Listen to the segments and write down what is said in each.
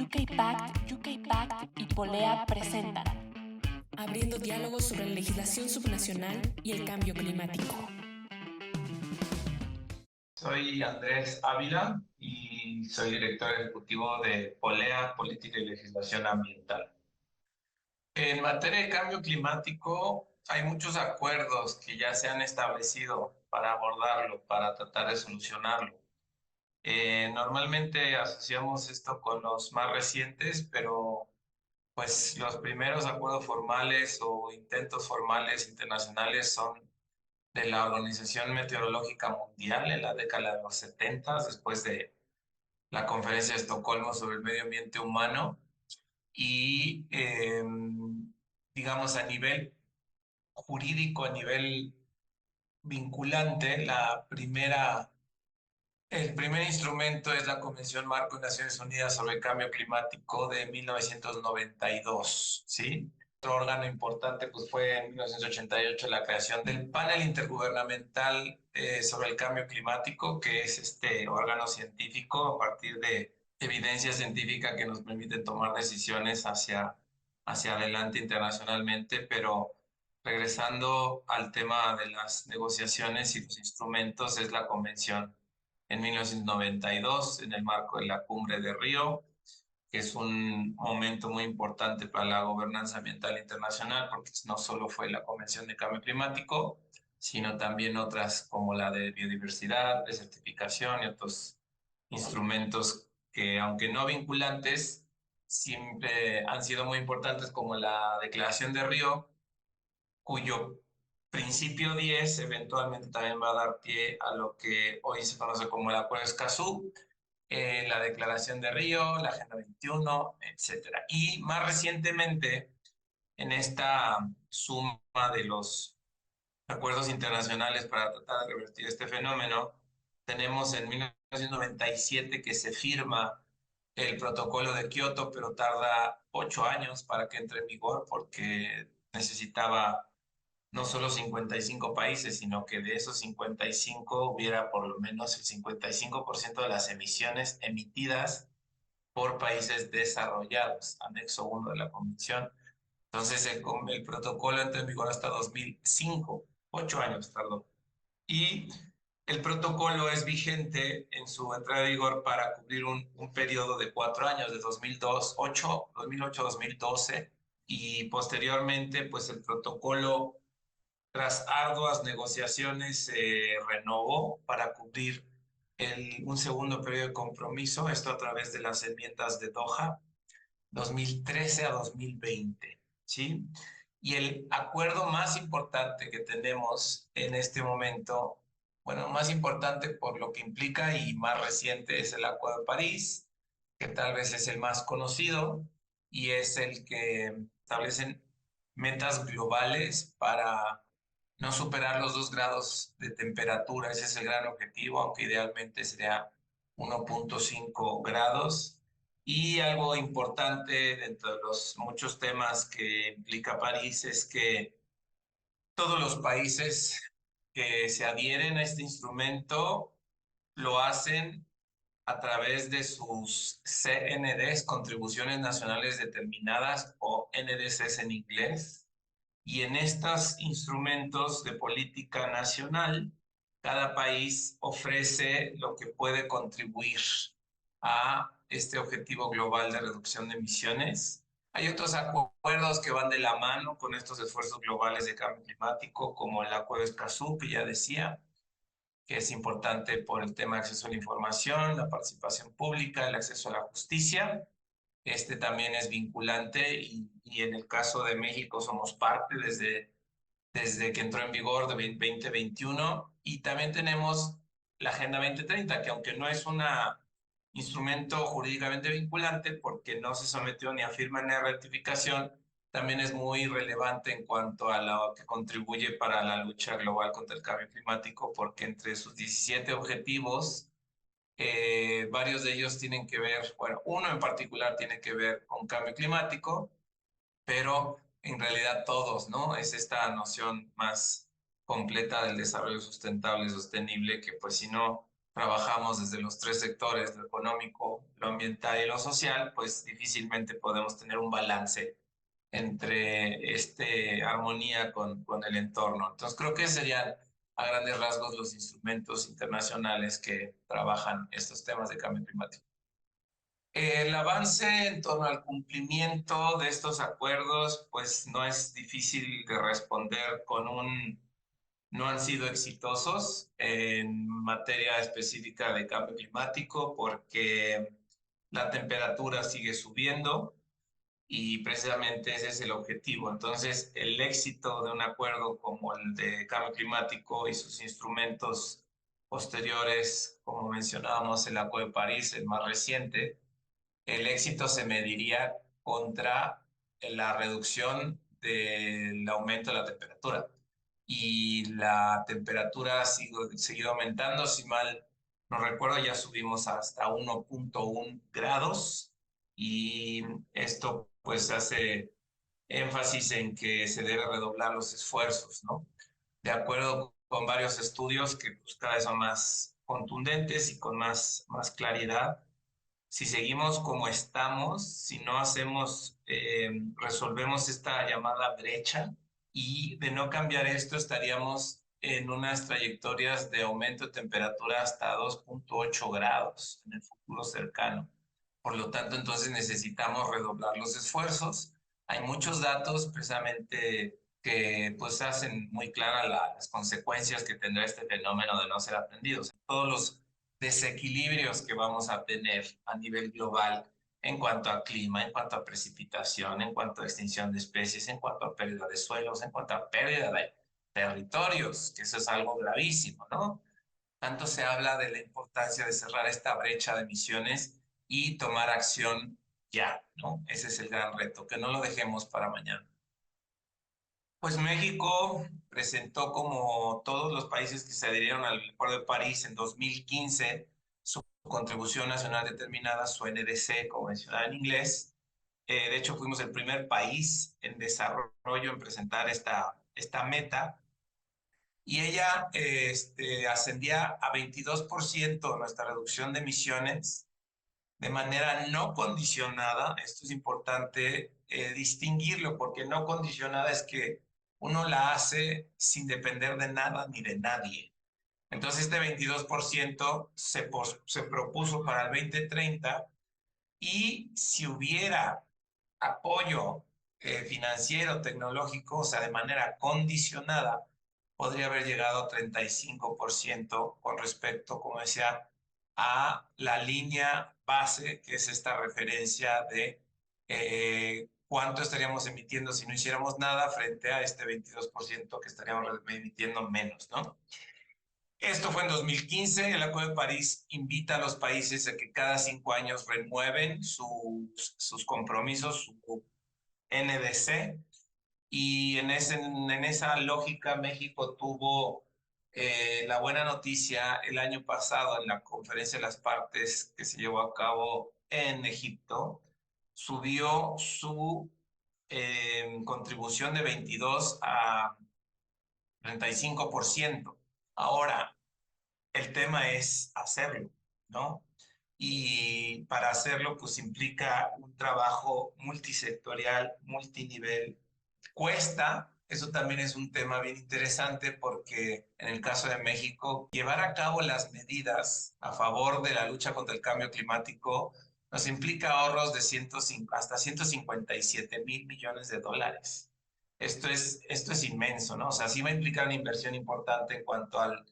UK Pact y Polea presentan Abriendo diálogos sobre la legislación subnacional y el cambio climático. Soy Andrés Ávila y soy director ejecutivo de Polea, Política y Legislación Ambiental. En materia de cambio climático, hay muchos acuerdos que ya se han establecido para abordarlo, para tratar de solucionarlo. Normalmente asociamos esto con los más recientes, pero pues los primeros acuerdos formales o intentos formales internacionales son de la Organización Meteorológica Mundial en la década de los 70, después de la Conferencia de Estocolmo sobre el Medio Ambiente Humano. Y, digamos, a nivel jurídico, a nivel vinculante, el primer instrumento es la Convención Marco de Naciones Unidas sobre el Cambio Climático de 1992, ¿sí? Otro órgano importante pues, fue en 1988 la creación del Panel Intergubernamental sobre el Cambio Climático, que es este órgano científico a partir de evidencia científica que nos permite tomar decisiones hacia adelante internacionalmente, pero regresando al tema de las negociaciones y los instrumentos, es la Convención en 1992 en el marco de la Cumbre de Río, que es un momento muy importante para la gobernanza ambiental internacional, porque no solo fue la Convención de Cambio Climático, sino también otras como la de biodiversidad, de certificación y otros instrumentos que, aunque no vinculantes, siempre han sido muy importantes, como la Declaración de Río, cuyo principio 10 eventualmente también va a dar pie a lo que hoy se conoce como el Acuerdo de Escazú, la Declaración de Río, la Agenda 21, etcétera. Y más recientemente, en esta suma de los acuerdos internacionales para tratar de revertir este fenómeno, tenemos en 1997 que se firma el protocolo de Kioto, pero tarda 8 años para que entre en vigor porque necesitaba no solo 55 países, sino que de esos 55 hubiera por lo menos el 55% de las emisiones emitidas por países desarrollados, anexo 1 de la Convención. Entonces el protocolo entró en vigor hasta 2005, 8 años tardó. Y el protocolo es vigente en su entrada en vigor para cubrir un periodo de 4 años, de 2008 a 2012, y posteriormente pues el protocolo, tras arduas negociaciones, se renovó para cubrir un segundo periodo de compromiso, esto a través de las enmiendas de Doha, 2013 a 2020, ¿sí? Y el acuerdo más importante que tenemos en este momento, bueno, más importante por lo que implica y más reciente, es el Acuerdo de París, que tal vez es el más conocido y es el que establecen metas globales para no superar los 2 grados de temperatura. Ese es el gran objetivo, aunque idealmente sería 1.5 grados. Y algo importante dentro de los muchos temas que implica París es que todos los países que se adhieren a este instrumento lo hacen a través de sus CNDs, Contribuciones Nacionales Determinadas, o NDCs en inglés. Y en estos instrumentos de política nacional, cada país ofrece lo que puede contribuir a este objetivo global de reducción de emisiones. Hay otros acuerdos que van de la mano con estos esfuerzos globales de cambio climático, como el Acuerdo de Escazú, que ya decía, que es importante por el tema de acceso a la información, la participación pública, el acceso a la justicia. Este también es vinculante y en el caso de México somos parte desde que entró en vigor de 2021. Y también tenemos la Agenda 2030, que aunque no es un instrumento jurídicamente vinculante porque no se sometió ni a firma ni a ratificación, también es muy relevante en cuanto a lo que contribuye para la lucha global contra el cambio climático, porque entre sus 17 objetivos, varios de ellos tienen que ver, bueno, uno en particular tiene que ver con cambio climático, pero en realidad todos, ¿no? Es esta noción más completa del desarrollo sustentable y sostenible que pues si no trabajamos desde los tres sectores, lo económico, lo ambiental y lo social, pues difícilmente podemos tener un balance entre armonía con el entorno. Entonces creo que serían a grandes rasgos los instrumentos internacionales que trabajan estos temas de cambio climático. El avance en torno al cumplimiento de estos acuerdos, pues no es difícil de responder con un no han sido exitosos en materia específica de cambio climático porque la temperatura sigue subiendo y precisamente ese es el objetivo. Entonces, el éxito de un acuerdo como el de cambio climático y sus instrumentos posteriores, como mencionábamos, el Acuerdo de París, el más reciente, el éxito se mediría contra la reducción del aumento de la temperatura. Y la temperatura ha seguido aumentando, si mal no recuerdo, ya subimos hasta 1.1 grados y esto pues hace énfasis en que se debe redoblar los esfuerzos, ¿no? De acuerdo con varios estudios que pues, cada vez son más contundentes y con más claridad, si seguimos como estamos, si no resolvemos esta llamada brecha y de no cambiar esto estaríamos en unas trayectorias de aumento de temperatura hasta 2.8 grados en el futuro cercano. Por lo tanto, entonces necesitamos redoblar los esfuerzos. Hay muchos datos precisamente que pues hacen muy claras las consecuencias que tendrá este fenómeno de no ser atendidos. Todos los desequilibrios que vamos a tener a nivel global en cuanto a clima, en cuanto a precipitación, en cuanto a extinción de especies, en cuanto a pérdida de suelos, en cuanto a pérdida de territorios, que eso es algo gravísimo, ¿no? Tanto se habla de la importancia de cerrar esta brecha de emisiones y tomar acción ya, ¿no? Ese es el gran reto, que no lo dejemos para mañana. Pues México presentó, como todos los países que se adhirieron al Acuerdo de París en 2015, su contribución nacional determinada, su NDC, como mencionaba en inglés. De hecho, fuimos el primer país en desarrollo en presentar esta meta. Y ella ascendía a 22% nuestra reducción de emisiones de manera no condicionada. Esto es importante distinguirlo, porque no condicionada es que uno la hace sin depender de nada ni de nadie. Entonces este 22% se propuso para el 2030 y si hubiera apoyo financiero, tecnológico, o sea, de manera condicionada, podría haber llegado a 35% con respecto, como decía, a la línea base, que es esta referencia de cuánto estaríamos emitiendo si no hiciéramos nada frente a este 22% que estaríamos emitiendo menos, ¿no? Esto fue en 2015. El Acuerdo de París invita a los países a que cada 5 años renueven sus compromisos, su NDC, y en esa lógica México tuvo la buena noticia el año pasado en la conferencia de las partes que se llevó a cabo en Egipto, subió su contribución de 22 a 35%. Ahora, el tema es hacerlo, ¿no? Y para hacerlo, pues implica un trabajo multisectorial, multinivel. Cuesta, eso también es un tema bien interesante porque en el caso de México, llevar a cabo las medidas a favor de la lucha contra el cambio climático nos implica ahorros de hasta 157,000 millones de dólares. Esto es inmenso, ¿no? O sea, sí va a implicar una inversión importante en cuanto a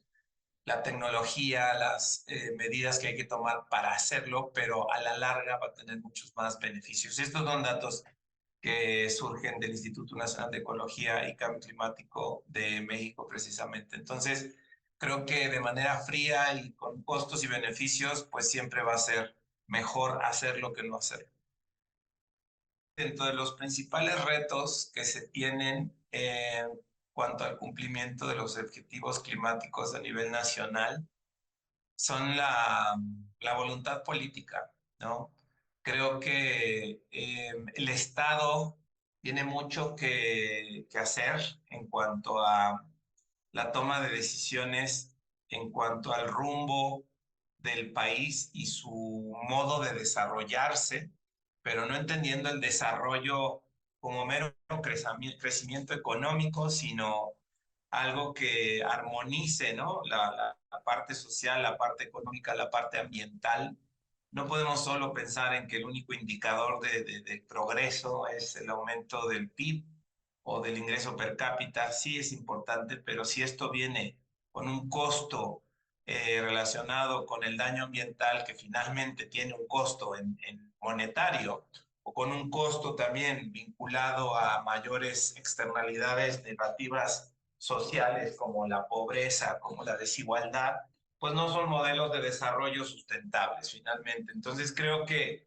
la tecnología, las medidas que hay que tomar para hacerlo, pero a la larga va a tener muchos más beneficios. Estos son datos que surgen del Instituto Nacional de Ecología y Cambio Climático de México precisamente. Entonces, creo que de manera fría y con costos y beneficios, pues siempre va a ser mejor hacerlo que no hacerlo. Dentro de los principales retos que se tienen en cuanto al cumplimiento de los objetivos climáticos a nivel nacional, son la voluntad política, ¿no? Creo que el Estado tiene mucho que hacer en cuanto a la toma de decisiones, en cuanto al rumbo del país y su modo de desarrollarse, pero no entendiendo el desarrollo como mero crecimiento económico, sino algo que armonice, ¿no? La parte social, la parte económica, la parte ambiental. No podemos solo pensar en que el único indicador de progreso es el aumento del PIB o del ingreso per cápita. Sí es importante, pero si esto viene con un costo relacionado con el daño ambiental, que finalmente tiene un costo en monetario, o con un costo también vinculado a mayores externalidades negativas sociales como la pobreza, como la desigualdad, pues no son modelos de desarrollo sustentables finalmente. Entonces creo que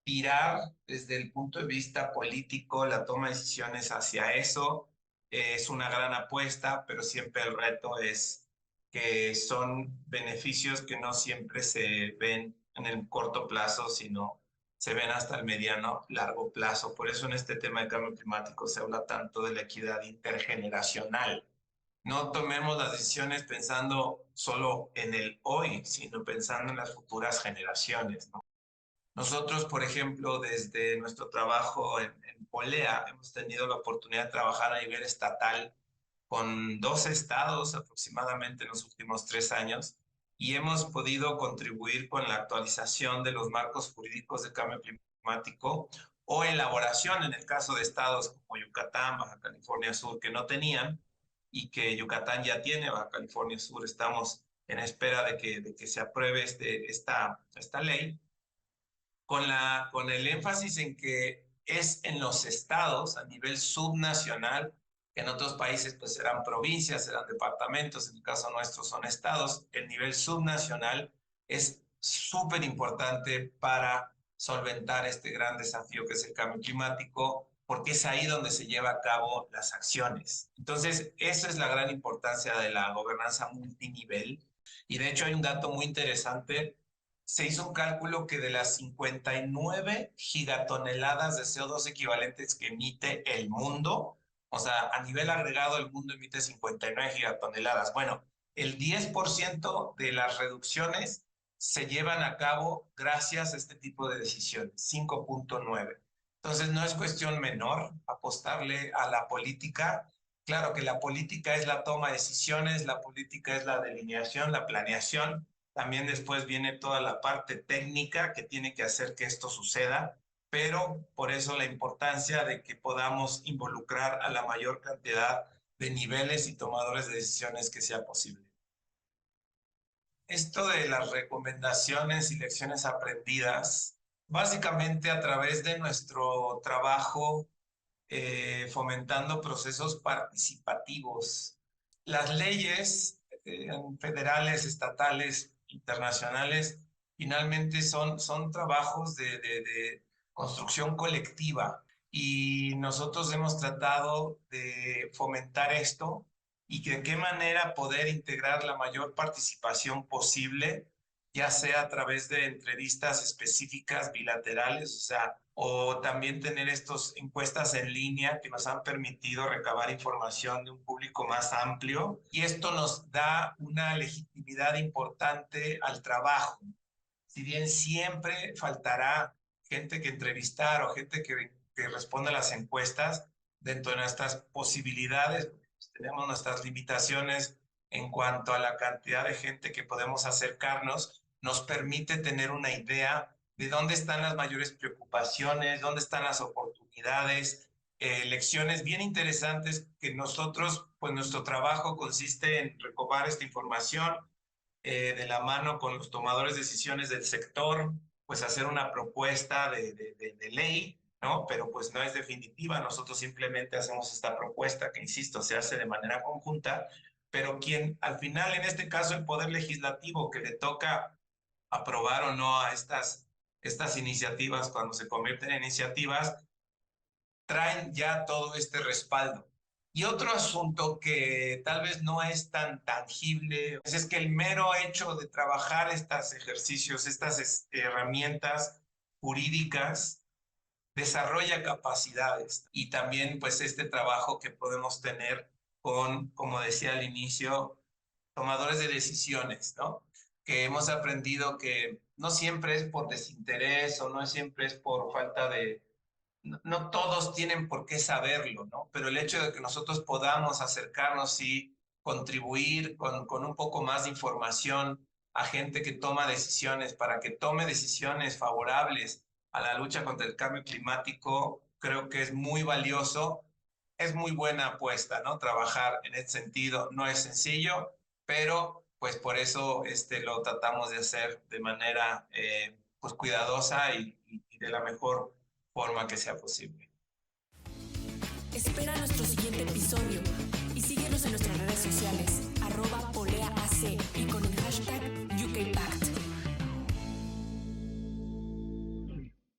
tirar desde el punto de vista político la toma de decisiones hacia eso es una gran apuesta, pero siempre el reto es que son beneficios que no siempre se ven en el corto plazo, sino se ven hasta el mediano, largo plazo. Por eso en este tema de cambio climático se habla tanto de la equidad intergeneracional. No tomemos las decisiones pensando solo en el hoy, sino pensando en las futuras generaciones, ¿no? Nosotros, por ejemplo, desde nuestro trabajo en Polea, hemos tenido la oportunidad de trabajar a nivel estatal con 12 estados aproximadamente en los últimos 3 años y hemos podido contribuir con la actualización de los marcos jurídicos de cambio climático o elaboración en el caso de estados como Yucatán, Baja California Sur, que no tenían y que Yucatán ya tiene, Baja California Sur estamos en espera de que se apruebe esta ley con el énfasis en que es en los estados a nivel subnacional, que en otros países pues serán provincias, serán departamentos, en el caso nuestro son estados, el nivel subnacional es súper importante para solventar este gran desafío que es el cambio climático, porque es ahí donde se lleva a cabo las acciones. Entonces, esa es la gran importancia de la gobernanza multinivel. Y de hecho hay un dato muy interesante. Se hizo un cálculo que de las 59 gigatoneladas de CO2 equivalentes que emite el mundo, o sea, a nivel agregado el mundo emite 59 gigatoneladas. Bueno, el 10% de las reducciones se llevan a cabo gracias a este tipo de decisiones, 5.9. Entonces, no es cuestión menor apostarle a la política. Claro que la política es la toma de decisiones, la política es la delineación, la planeación. También después viene toda la parte técnica que tiene que hacer que esto suceda, pero por eso la importancia de que podamos involucrar a la mayor cantidad de niveles y tomadores de decisiones que sea posible. Esto de las recomendaciones y lecciones aprendidas, básicamente a través de nuestro trabajo fomentando procesos participativos. Las leyes federales, estatales, internacionales, finalmente son trabajos de construcción colectiva y nosotros hemos tratado de fomentar esto y de qué manera poder integrar la mayor participación posible, ya sea a través de entrevistas específicas bilaterales, o sea, o también tener estas encuestas en línea que nos han permitido recabar información de un público más amplio y esto nos da una legitimidad importante al trabajo. Si bien siempre faltará gente que entrevistar o gente que responda a las encuestas, dentro de nuestras posibilidades, pues tenemos nuestras limitaciones en cuanto a la cantidad de gente que podemos acercarnos, nos permite tener una idea de dónde están las mayores preocupaciones, dónde están las oportunidades, lecciones bien interesantes que nosotros, pues nuestro trabajo consiste en recopilar esta información de la mano con los tomadores de decisiones del sector, pues hacer una propuesta de ley, ¿no? Pero pues no es definitiva, nosotros simplemente hacemos esta propuesta que, insisto, se hace de manera conjunta, pero quien al final, en este caso, el Poder Legislativo, que le toca aprobar o no a estas iniciativas cuando se convierten en iniciativas, traen ya todo este respaldo. Y otro asunto que tal vez no es tan tangible es que el mero hecho de trabajar estos ejercicios, estas herramientas jurídicas, desarrolla capacidades y también pues este trabajo que podemos tener con, como decía al inicio, tomadores de decisiones, ¿no? que hemos aprendido que no siempre es por desinterés o no siempre es por falta de... No todos tienen por qué saberlo, ¿no? Pero el hecho de que nosotros podamos acercarnos y contribuir con un poco más de información a gente que toma decisiones para que tome decisiones favorables a la lucha contra el cambio climático, creo que es muy valioso. Es muy buena apuesta, ¿no? Trabajar en ese sentido no es sencillo, pero pues por eso lo tratamos de hacer de manera pues cuidadosa y de la mejor forma que sea posible. Espera nuestro siguiente episodio y síguenos en nuestras redes sociales @poleaac.